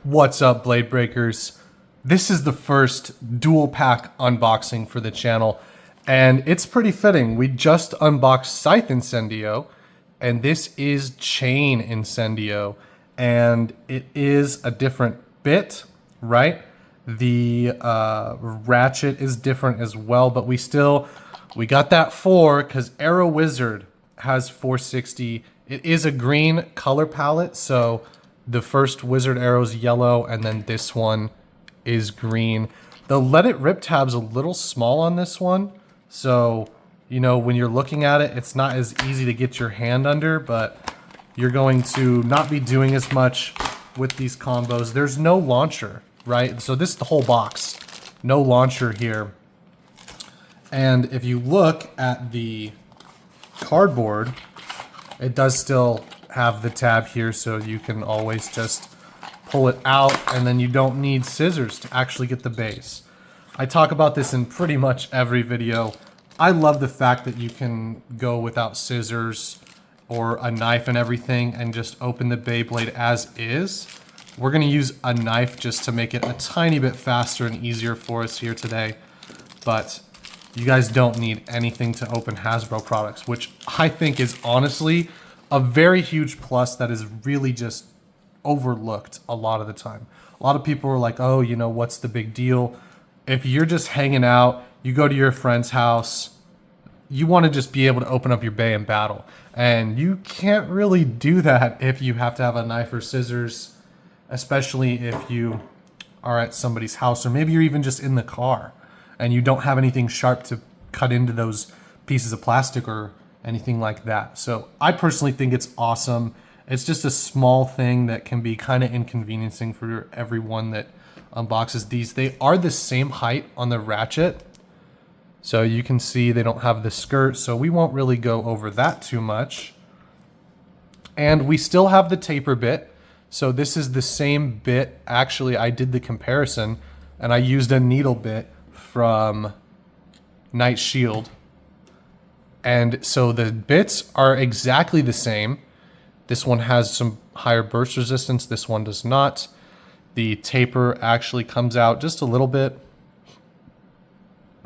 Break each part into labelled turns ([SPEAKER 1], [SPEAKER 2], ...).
[SPEAKER 1] What's up, Blade Breakers? This is the first dual pack unboxing for the channel, and it's pretty fitting. We just unboxed Scythe Incendio, and this is Chain Incendio, and it is a different bit, right? The ratchet is different as well, but we got that 4 because Arrow Wizard has 460. It is a green color palette, so the first wizard arrow's yellow, and then this one is green. The Let It Rip tab's a little small on this one, so, you know, when you're looking at it, it's not as easy to get your hand under, but you're going to not be doing as much with these combos. There's no launcher, right? So this is the whole box. No launcher here. And if you look at the cardboard, it does still have the tab here, so you can always just pull it out, and then you don't need scissors to actually get the base. I talk about this in pretty much every video. I love the fact that you can go without scissors or a knife and everything and just open the Beyblade as is. We're going to use a knife just to make it a tiny bit faster and easier for us here today, but you guys don't need anything to open Hasbro products, which I think is honestly a very huge plus that is really just overlooked a lot of the time. A lot of people are like, oh, you know, what's the big deal? If you're just hanging out, you go to your friend's house, you want to just be able to open up your bay in battle. And you can't really do that if you have to have a knife or scissors, especially if you are at somebody's house, or maybe you're even just in the car and you don't have anything sharp to cut into those pieces of plastic or anything like that. So I personally think it's awesome. It's just a small thing that can be kind of inconveniencing for everyone that unboxes these. They are the same height on the ratchet, so you can see they don't have the skirt, so we won't really go over that too much. And we still have the taper bit, so this is the same bit. Actually, I did the comparison, and I used a needle bit from Night Shield. And so the bits are exactly the same. This one has some higher burst resistance. This one does not. The taper actually comes out just a little bit.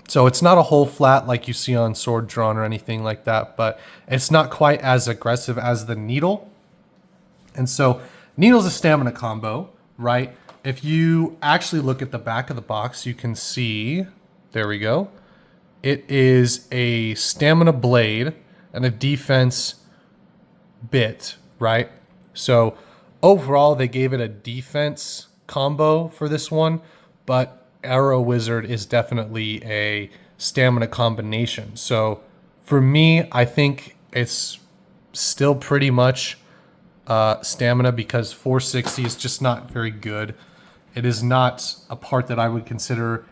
[SPEAKER 1] So it's not a whole flat like you see on Sword Drawn or anything like that, but it's not quite as aggressive as the needle. And so needle's a stamina combo, right? If you actually look at the back of the box, you can see, there we go. It is a stamina blade and a defense bit, right? So overall, they gave it a defense combo for this one, but Arrow Wizard is definitely a stamina combination. So for me, I think it's still pretty much stamina, because 460 is just not very good. It is not a part that I would consider.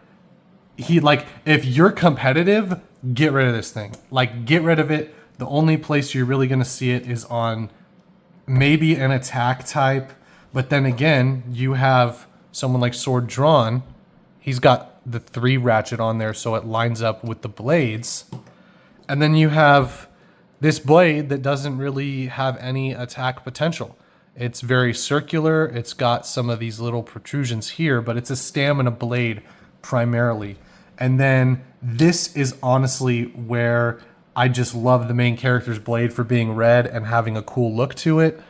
[SPEAKER 1] If you're competitive, get rid of this thing. Like, get rid of it. The only place you're really going to see it is on maybe an attack type. But then again, you have someone like Sword Drawn. He's got the 3 ratchet on there, so it lines up with the blades. And then you have this blade that doesn't really have any attack potential. It's very circular. It's got some of these little protrusions here, but it's a stamina blade primarily. And then this is honestly where I just love the main character's blade for being red and having a cool look to it.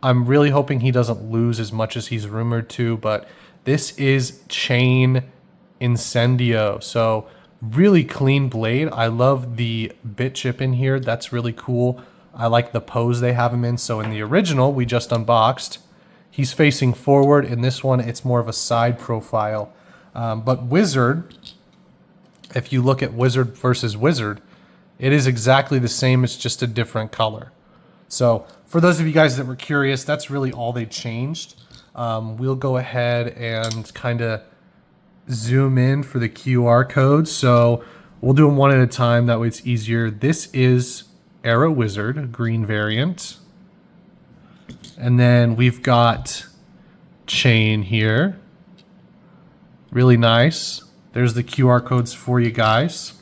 [SPEAKER 1] I'm really hoping he doesn't lose as much as he's rumored to, but this is Chain Incendio. So really clean blade. I love the bit chip in here. That's really cool. I like the pose they have him in. So in the original we just unboxed, he's facing forward. In this one, it's more of a side profile. But Wizard, if you look at Wizard versus Wizard, it is exactly the same. It's just a different color. So for those of you guys that were curious, that's really all they changed. We'll go ahead and kind of zoom in for the QR codes. So we'll do them one at a time. That way it's easier. This is Arrow Wizard, green variant. And then we've got Chain here. Really nice. There's the QR codes for you guys.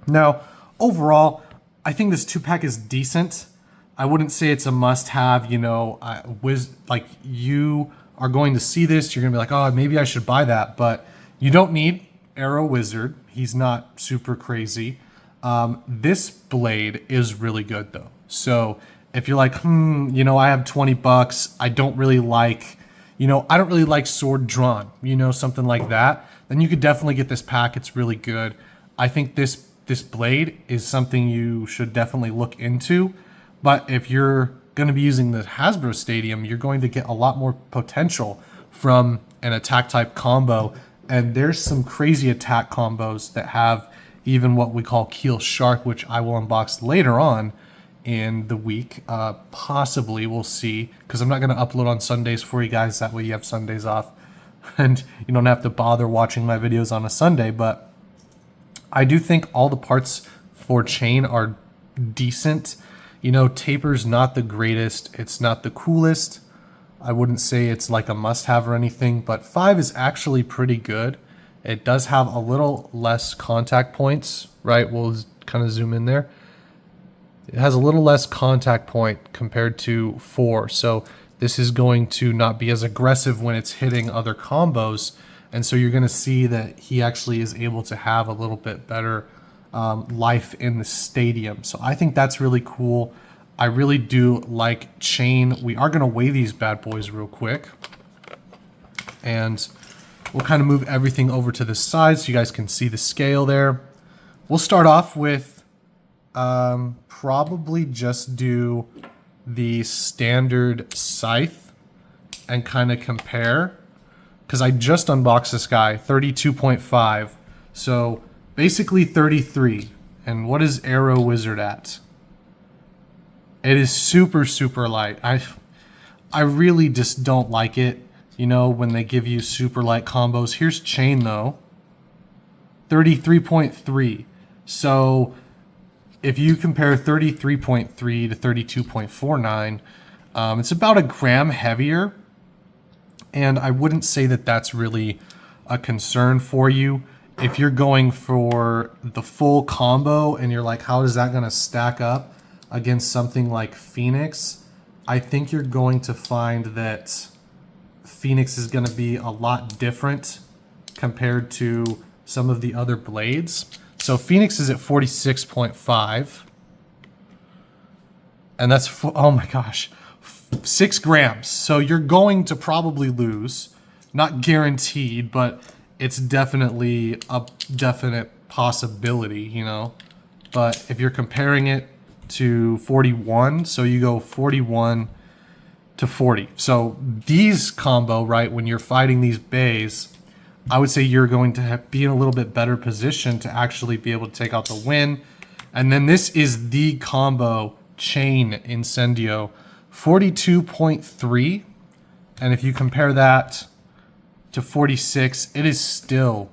[SPEAKER 1] Now, overall, I think this 2-pack is decent. I wouldn't say it's a must-have. You know, like you are going to see this, you're gonna be like, oh, maybe I should buy that, but you don't need Arrow Wizard. He's not super crazy. This blade is really good though. So if you're like, you know, I have 20 bucks, I don't really like, you know, I don't really like sword drawn, you know, something like that, then you could definitely get this pack. It's really good. I think this blade is something you should definitely look into. But if you're going to be using the Hasbro Stadium, you're going to get a lot more potential from an attack type combo. And there's some crazy attack combos that have even what we call Keel Shark, which I will unbox later on in the week. Possibly, we'll see, because I'm not going to upload on Sundays for you guys. That way you have Sundays off and you don't have to bother watching my videos on a Sunday. But I do think all the parts for chain are decent. You know, taper's not the greatest. It's not the coolest. I wouldn't say it's like a must-have or anything, but 5 is actually pretty good. It does have a little less contact points, right? We'll kind of zoom in there. It has a little less contact point compared to 4. So this is going to not be as aggressive when it's hitting other combos. And so you're going to see that he actually is able to have a little bit better life in the stadium. So I think that's really cool. I really do like chain. We are going to weigh these bad boys real quick. And we'll kind of move everything over to the side so you guys can see the scale there. We'll start off with probably just do the standard scythe and kind of compare. Because I just unboxed this guy, 32.5. So basically 33. And what is Arrow Wizard at? It is super, super light. I really just don't like it, you know, when they give you super light combos. Here's chain though, 33.3. So if you compare 33.3 to 32.49, it's about a gram heavier. And I wouldn't say that that's really a concern for you. If you're going for the full combo and you're like, how is that going to stack up against something like Phoenix? I think you're going to find that Phoenix is going to be a lot different compared to some of the other blades. So Phoenix is at 46.5. And that's, oh my gosh, 6 grams. So you're going to probably lose. Not guaranteed, but it's definitely a definite possibility, you know. But if you're comparing it to 41, so you go 41 to 40. So these combo, right, when you're fighting these bays, I would say you're going to be in a little bit better position to actually be able to take out the win. And then this is the combo chain Incendio, 42.3. And if you compare that to 46, it is still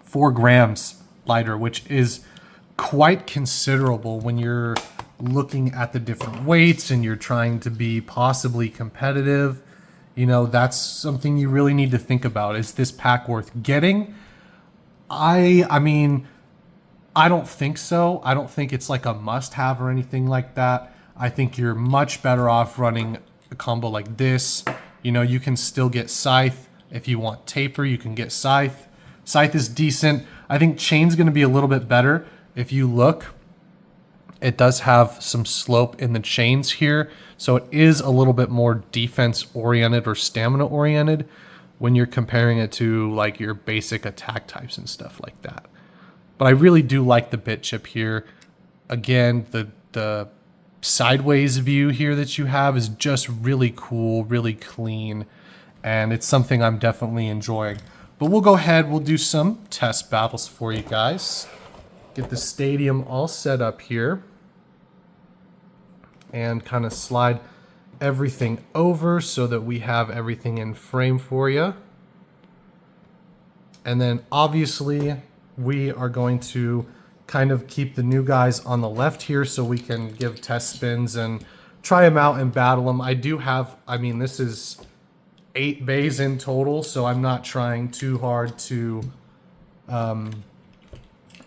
[SPEAKER 1] 4 grams lighter, which is quite considerable when you're looking at the different weights and you're trying to be possibly competitive. You know, that's something you really need to think about. Is this pack worth getting? I mean, I don't think so. I don't think it's like a must-have or anything like that. I think you're much better off running a combo like this. You know, you can still get Scythe. If you want Taper, you can get Scythe. Scythe is decent. I think Chain's going to be a little bit better. If you look, it does have some slope in the chains here. So it is a little bit more defense-oriented or stamina-oriented when you're comparing it to like your basic attack types and stuff like that. But I really do like the bit chip here. Again, the sideways view here that you have is just really cool, really clean, and it's something I'm definitely enjoying. But we'll go ahead, we'll do some test battles for you guys. Get the stadium all set up here and kind of slide everything over so that we have everything in frame for you. And then obviously we are going to kind of keep the new guys on the left here so we can give test spins and try them out and battle them. I do have, I mean, this is 8 bays in total, so I'm not trying too hard to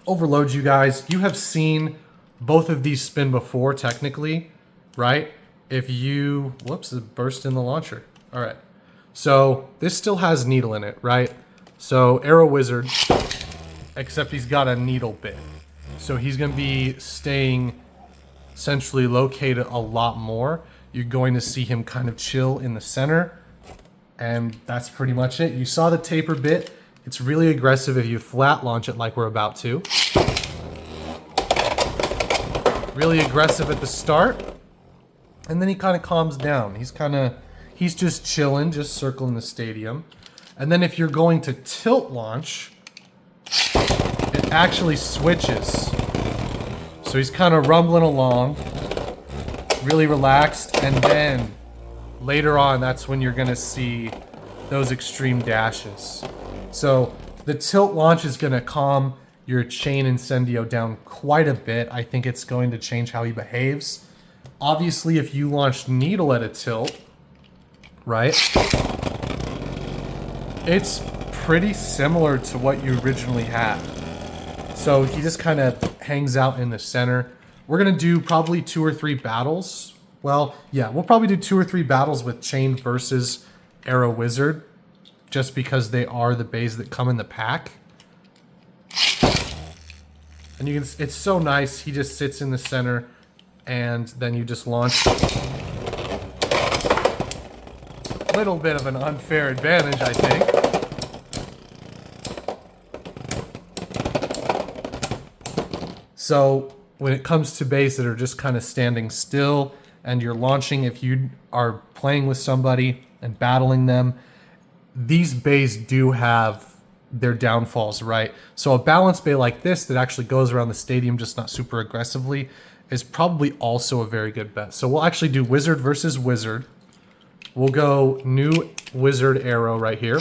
[SPEAKER 1] overload you guys. You have seen both of these spin before, technically. right? If you, whoops, it burst in the launcher. All right. So this still has needle in it, right? So Arrow Wizard, except he's got a needle bit. So he's going to be staying centrally located a lot more. You're going to see him kind of chill in the center. And that's pretty much it. You saw the taper bit. It's really aggressive if you flat launch it like we're about to. Really aggressive at the start. And then he kind of calms down. He's just chilling, just circling the stadium. And then if you're going to tilt launch, it actually switches. So he's kind of rumbling along, really relaxed, and then later on, that's when you're gonna see those extreme dashes. So the tilt launch is gonna calm your chain Incendio down quite a bit. I think it's going to change how he behaves. Obviously, if you launched needle at a tilt, right? It's pretty similar to what you originally had. So he just kind of hangs out in the center. We're gonna do probably 2 or 3 battles. Well, yeah, we'll probably do 2 or 3 battles with Chain versus Arrow Wizard, just because they are the beys that come in the pack. And you can, it's so nice. He just sits in the center, and then you just launch. Little bit of an unfair advantage, I think. So when it comes to beys that are just kind of standing still and you're launching, if you are playing with somebody and battling them, these beys do have their downfalls, right? So a balanced bey like this that actually goes around the stadium, just not super aggressively, is probably also a very good bet. So we'll actually do Wizard versus Wizard. We'll go new Wizard Arrow right here.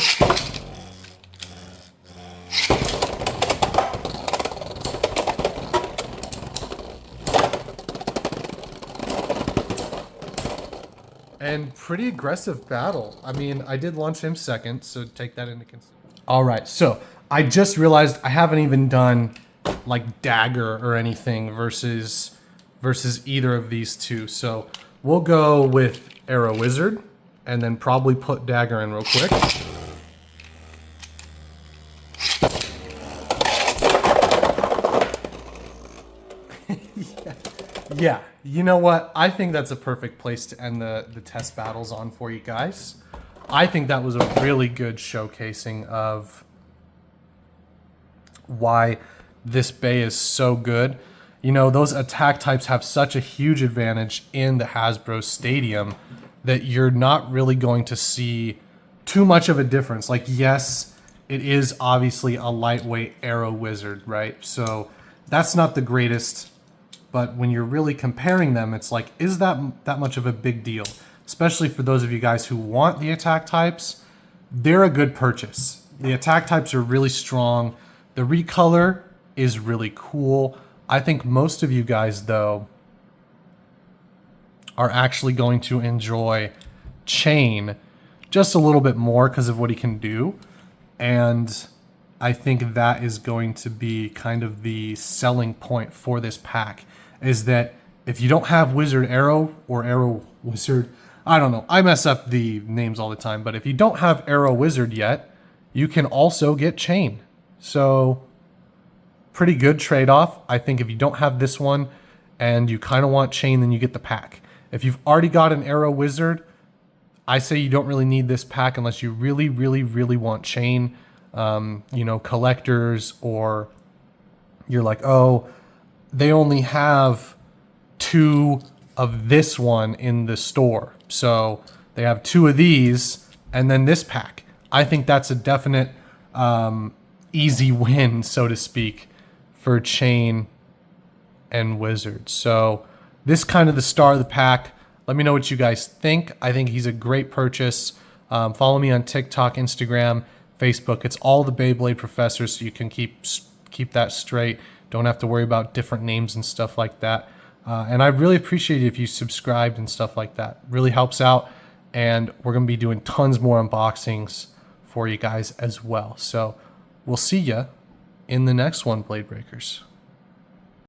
[SPEAKER 1] And pretty aggressive battle. I mean, I did launch him second, so take that into consideration. All right, so I just realized I haven't even done like dagger or anything versus either of these two. So we'll go with Arrow Wizard and then probably put dagger in real quick. Yeah, you know what? I think that's a perfect place to end the test battles on for you guys. I think that was a really good showcasing of why this bey is so good. You know, those attack types have such a huge advantage in the Hasbro Stadium that you're not really going to see too much of a difference. Like, yes, it is obviously a lightweight Arrow Wizard, right? So that's not the greatest. But when you're really comparing them, it's like, is that much of a big deal? Especially for those of you guys who want the attack types, they're a good purchase. The attack types are really strong. The recolor is really cool. I think most of you guys, though, are actually going to enjoy Chain just a little bit more because of what he can do. And I think that is going to be kind of the selling point for this pack, is that if you don't have Wizard Arrow or Arrow Wizard, I don't know, I mess up the names all the time, but if you don't have Arrow Wizard yet, you can also get Chain. So pretty good trade-off. I think if you don't have this one and you kind of want Chain, then you get the pack. If you've already got an Arrow Wizard, I say you don't really need this pack unless you really, really, really want Chain. You know, collectors, or you're like, oh, they only have 2 of this one in the store, so they have 2 of these and then this pack. I think that's a definite easy win, so to speak, for Chain and Wizard. So this kind of the star of the pack. Let me know what you guys think. I think he's a great purchase. Follow me on TikTok, Instagram, Facebook. It's all the Beyblade Professor, so you can keep that straight. Don't have to worry about different names and stuff like that. And I really appreciate it if you subscribed and stuff like that. Really helps out. And we're going to be doing tons more unboxings for you guys as well. So we'll see ya in the next one, Blade Breakers.